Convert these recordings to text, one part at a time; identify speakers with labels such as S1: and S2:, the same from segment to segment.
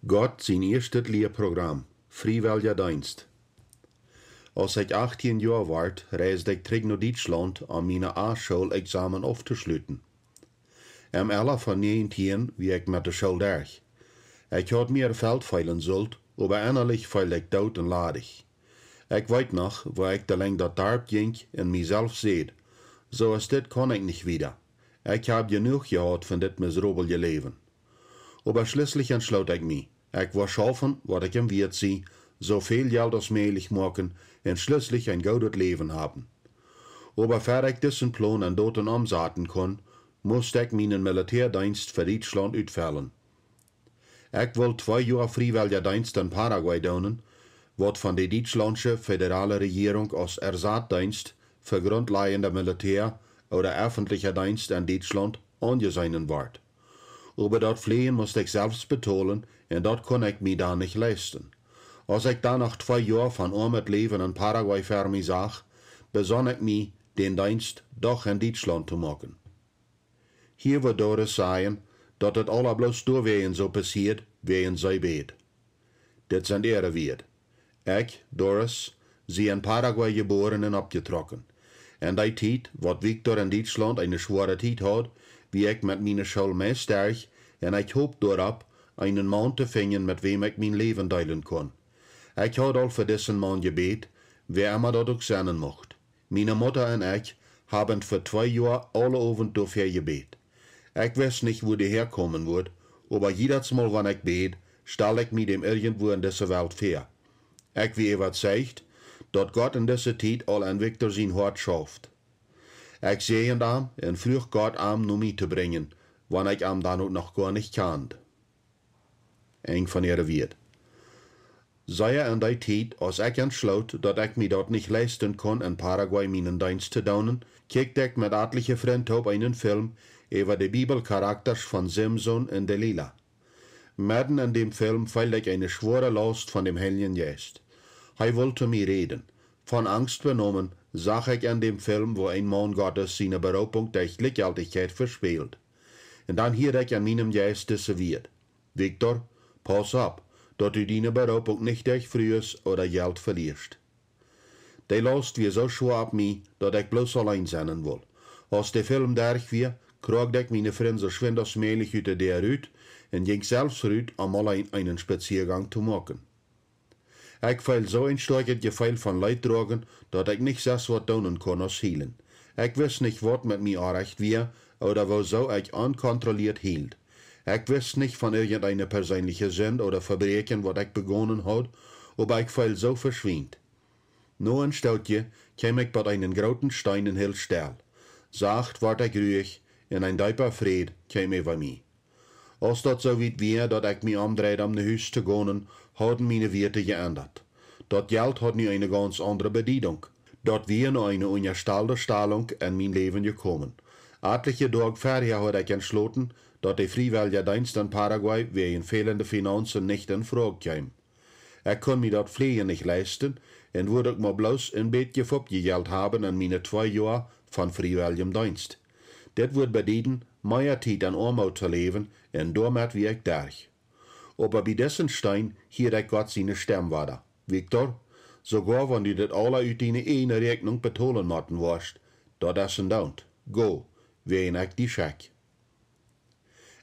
S1: Gott zijn eerste leerprogram, Freiwilliger Dienst. Als ik 18 jaar werd, reisde ik terug naar Duitsland om mijn A-school-examen af te sluiten. Am 11 van 19 wie ik met de school durch. Ik had meer veld veilen zult, aber innerlich feil ik dood en ladig. Ik weet nog, waar ik de lang dat dorp ging en mezelf zeed. Zo is dit kon ik niet wieder. Ik heb genoeg gehad van dit miserabele leven. Aber schließlich entschloot ik me. Ik wil schaffen, wat ik im Wirt zie, zoveel geld als möglich maken en schließlich ein gutes Leben haben. Aber für ich diesen Plan an Doten umsetzen kon, musste ich meinen Militärdienst für Deutschland uitvallen. Ich will 2 Jahre freiwilliger Dienst in Paraguay doen, wat von der deutschlandische föderale Regierung als Ersatzdienst für grundlegender Militär oder öffentlicher Dienst in Deutschland angesehen wird. Aber dat Fliehen musste ich selbst betalen und dat kon ich mir da nicht leisten. Als ich dann nach 2 Jahren von armet Leben in Paraguay für mich sah, besann ich mich, den Dienst doch in Deutschland zu machen. Hier wird Doris sagen, dat het alle bloß doorwegen so passiert, wegen zij beet. Dit sind ihre Wert. Ich, Doris, sie in Paraguay geboren und abgetrokken. En die tijd, wat Victor in Duitsland eine schwere tijd had, wie ich mit meiner Schule meesterg, en ich hoop daarop, einen Mann te vinden, mit wem ich mein Leben delen kon. Ich had al für diesen Mann gebet, wer immer dat ook zijn mocht. Meine Mutter en ich haben für 2 Jahre alle Abend dafür gebet. Ich weiß nicht, wo die herkommen wird, aber jedes Mal, wenn ich bet, stell ich mir dem irgendwo in dieser Welt vor. Ich wie überzeugt, dass Gott in dieser Zeit all ein Victor sein Hort schafft. Ich sehe ihn am und früh Gott am nur mich zu bringen, wenn ich am dann auch noch gar nicht kannt. Eng von ihrer Wirt. Sei er in der Zeit, als ich entschloss, dass ich mir dort nicht leisten kann, in Paraguay meinen Dienst zu tun, kickte ich mit etlichen Freunden auf einen Film über die Bibelcharakters von Simson und Delilah. Mitten in dem Film fällt ich eine schwere Last von dem Heiligen Geist. Er wollte mir reden. Von Angst benommen, sah ich in dem Film, wo ein Mann Gottes seine Berufung durch Gleichgültigkeit verspielt. Und dann hielt ich an meinem Geist diese Wirt. Victor, pass auf, dass du deine Berufung nicht durch Frühes oder Geld verlierst. Die Last wie so schwer ab mich, dass ich bloß allein sein will. Als der Film durch war, kriegte ich meine Freunde so schwind als möglich uit der Rüt und ging selbst rüt, um allein einen Spaziergang zu machen. Ich fiel so ein starkes Gefühl von Leid tragen, dass ich nicht selbst was tun kann als hielen. Ich weiß nicht, was mit mir erreicht war oder wieso ich unkontrolliert hielt. Ich weiß nicht von irgendeiner persönlichen Sünde oder Verbrechen, was ich begonnen hat, aber ich fiel so verschwind. Nur ein Stoutje kam ich bei einen großen Stein in Hill still. Sacht ward ich ruhig, und ein tiefer Fried kam über mich. Als dat so weit war, dass ich mich umdrehte, um nach Hause zu gehen, haben meine Werte geändert. Dat Geld hat nu eine ganz andere Bedeutung. Dat wir noch eine unerstellte Stellung in mein Leben gekommen. Etliche Tage vorher hatte ich entschlossen, dass der freiwillige Dienst in Paraguay wegen fehlender Finanzen nicht in Frage kam. Ich konnte mir das Pflegen nicht leisten und würde ich mal bloß ein bisschen Geld haben in meine 2 Jahre von freiwilligem Dienst. Das wird bedeuten, mehr Zeit in Armut zu leben und damit wie ich durch. Aber bei diesem Stein hier ich Gott seine Stimme weiter. Victor, sogar wenn du das alle aus deiner eine Rechnung betalen müssen wirst, das ist ein Daunt. Go, wen ich die schick.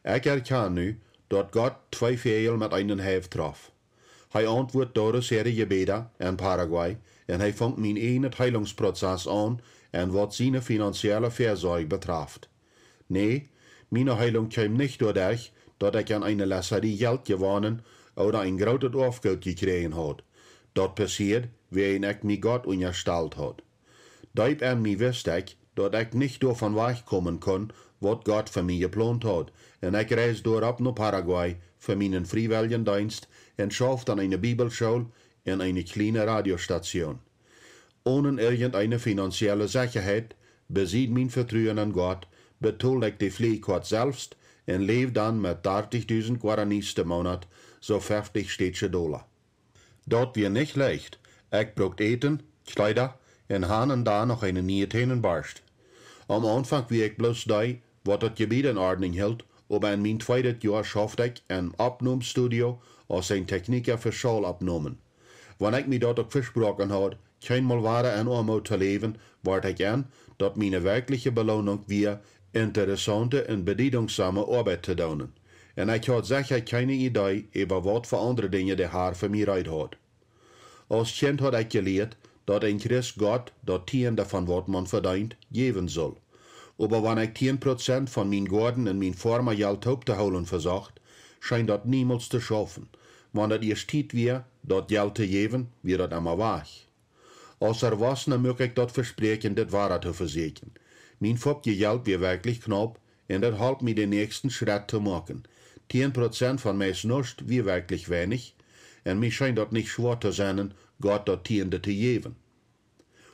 S1: Ich erkenne nu, dass Gott 2 Vögel mit einem Hef traf. Er antwortet Doris ihre Gebete in Paraguay und er fängt mein einen Heilungsprozess an und was seine finanzielle Versorgung betrifft. Nee, meine Heilung kam nicht dadurch, dass ich an eine Lasserie Geld gewonnen oder ein großes Aufgeld gekriegt hat. Das passiert, wenn ich mich Gott unterstellt hat. Deib an mir wusste ich, dass ich nicht davon wegkommen kann, was Gott für mich geplant hat. Und ich reiste dort nach Paraguay für meinen freiwilligen Dienst und schaffte an eine Bibelschule und eine kleine Radiostation. Ohne irgendeine finanzielle Sicherheit, besieht mein Vertrauen an Gott, betul ich die Pflegekort selbst und lebe dann mit 30.000 Guaranis im Monat, so 50 städtische Dollar. Dort wir nicht leicht. Ich brauchte Eten, Kleider und han und da noch eine neue Tennenbarst. Am Anfang wie ich bloß da, was das Gebiet in Ordnung hielt, aber in mijn tweede jaar schaffte ik een opnamestudio als een technieker voor schaalopnamen. Wanneer ik me dat ook versproken had, keinmal waren en armoed te leven, ward ik aan dat mijn werkelijke beloning weer interessante en bedienungzame arbeid te doen. En ik had zeker keine idee over wat voor andere dingen de Haar voor mij uit had. Als kind had ik geleerd dat een Christ God dat tiende van wat man verdient, geven zal. Aber wanneer ik 10% van mijn gorden en mijn former geld op te houden verzocht, schijnt dat niemals te schaffen. Wanneer het eerst tijd weer dat geld te geven, weer dat immer weg. Als was, dan moet ik dat verspreken, dit waarheid te verzekeren. Mijn fopje geld weer werkelijk knap en dat helpt me de nächsten Schritt te maken. 10% van mijn nust weer werkelijk weinig en mij schijnt dat niet schwer te zijn, God dat tiende te geven.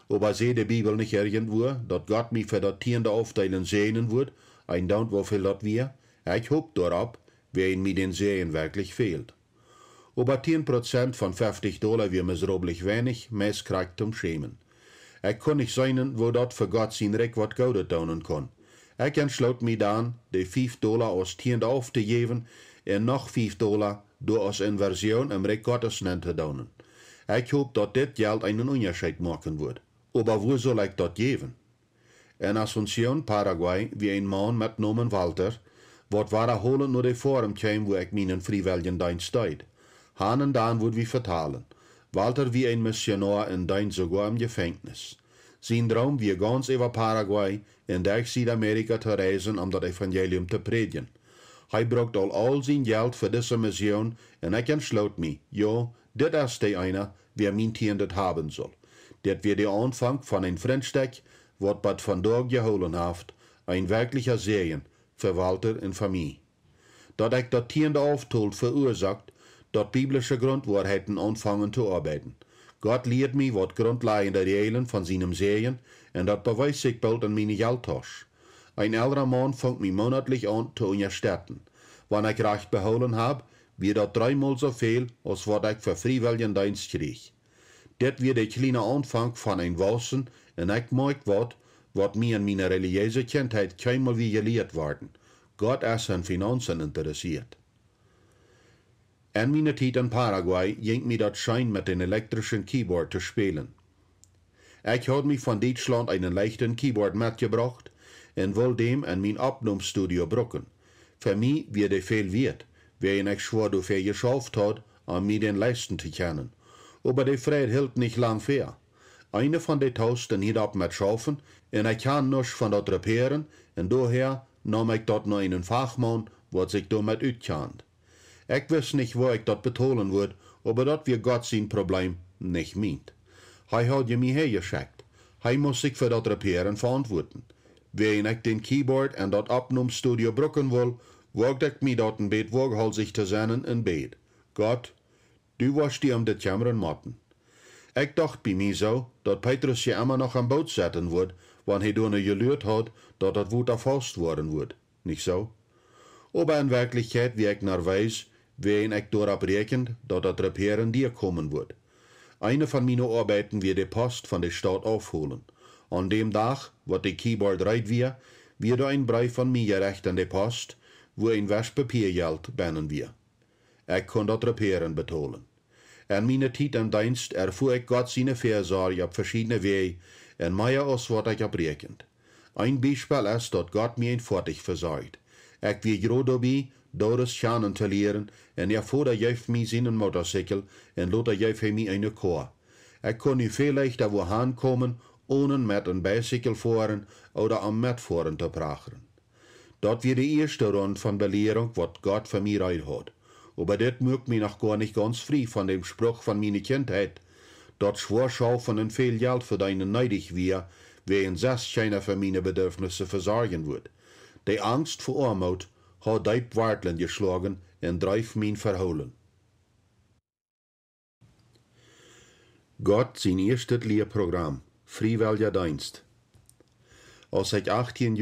S1: Aber sehe de Bibel nicht irgendwo, dat Gott mich für dat tiende aufteilen sehnen wird, ein Daunt wofür dat wir? Ich hoop daarop, wer mir den Sehen wirklich fehlt. Aber 10% von $50 wir miserablich wenig, meist kriegt zum Schämen. Ich kann nicht sein, wo dat für Gott sein Recht wat Goudet daunen kann. Ich entschloot mich dann, de $5 als tiende auf te geven, en noch $5 door als Inversion im Recht Gottes te daunen. Ich hoop dat dit geld einen Unterschied machen wird. Aber wo soll ich dat geven? In Asunción, Paraguay, wie ein Mann mit Namen Walter, wat waren holen nur de Forum kwam wo ich meinen freiwilligen Dienst deed. Han en dan wordt wie vertalen. Walter wie ein Missionar in Dienst sogar im Gefängnis. Sein Traum wie ganz über Paraguay in durch Südamerika te reisen dat Evangelium te predigen. Hij braucht al zijn geld für diese Mission en ich entschloot mich, ja, dit is de eine, wer mein Tier haben soll. Dit wird der Anfang von ein Vriendschap, wat bad vandaag geholen heeft, ein wirklicher Segen für Walter und für mich. Dat ich dat tiende Auftold verursacht, dat biblische Grundwahrheiten anfangen zu arbeiten. Gott lehrt mich wat grundlegende Regeln von seinem Segen und dat beweist sich bald in meine Geldtasche. Ein älterer Mann fängt mich monatlich an zu unterstützen. Wenn ich recht beholen habe, wird dat 3-mal so viel, als wat ich für freiwilligen Dienst krieg. Dit wird der kleine Anfang von ein Wassen und ich mag wat mir in meiner religiösen Kindheit keinmal wie gelehrt worden. Gott ist an Finanzen interessiert. In meiner Zeit in Paraguay ging mir das Schein mit dem elektrischen Keyboard zu spielen. Ich habe mich von Deutschland einen leichten Keyboard mitgebracht und wollte dem in mein Abnahmestudio brücken. Für mich wird er viel wert, wer ich schwor dafür geschafft hat, an mir den leisten zu können. Aber die Freude hielt nicht lang fair. Eine von den Toasten hielt ab mit Schaffen und ich kann nichts von dort reparieren und daher nahm ich dort noch einen Fachmann, was sich damit auskennt. Ich weiß nicht, wo ich dort betonen würde, aber das wird Gott sein Problem nicht meint. Er hat ja mich hergeschickt. Er muss sich für das Reparieren verantworten. Wenn ich den Keyboard und das Abnahmestudio brücken will, wagt ich mich dort ein Bett waghalsig zu sein in Bett. Gott, du wirst dir das Jammern machen. Ich dachte bei mir so, dass Petrus ja immer noch am Boot setzen wird, wenn er dann gelehrt hat, dass das Wort erfasst worden wird. Nicht so? Aber in Wirklichkeit, wie ich noch weiß, wen ich darauf rechnet, dass das Reparieren dir kommen wird. Eine von meinen Arbeiten wird die Post von der Stadt aufholen. An dem Tag, wo die Keyboard reit wird ein Brief von mir gerecht an die Post, wo ein Waschpapiergeld binnen wir. Ich kann das Reparieren betonen. In meiner Zeit im Dienst erfuhr ich Gott seine Fürsorge auf verschiedene Wege und mehr als was ich abrechnet. Ein Beispiel ist, dass Gott mir ein Fortig versorgt. Ich will gerade dabei, dort Schanen zu lernen, und er fuhr jeuf mir seinen Motorcycle und lotte jeuf mir eine Chor. Ich kann nu viel leichter wohin kommen, ohne mit einem Bicycle fahren oder am Mitfahren zu prachen. Das wird die erste Runde von Belehrung, was Gott für mich rein hat. Aber das mögt mich noch gar nicht ganz frei von dem Spruch von meiner Kindheit, dass Schwarschaffen und viel Geld für deinen neidig wir, wen das keiner für meine Bedürfnisse versorgen wird. Die Angst vor Armut hat deep Wartlen geschlagen und dreif mich verholen. Gott sein erstes Lehrprogramm, freiwilliger Dienst. Als ich 18 Jahre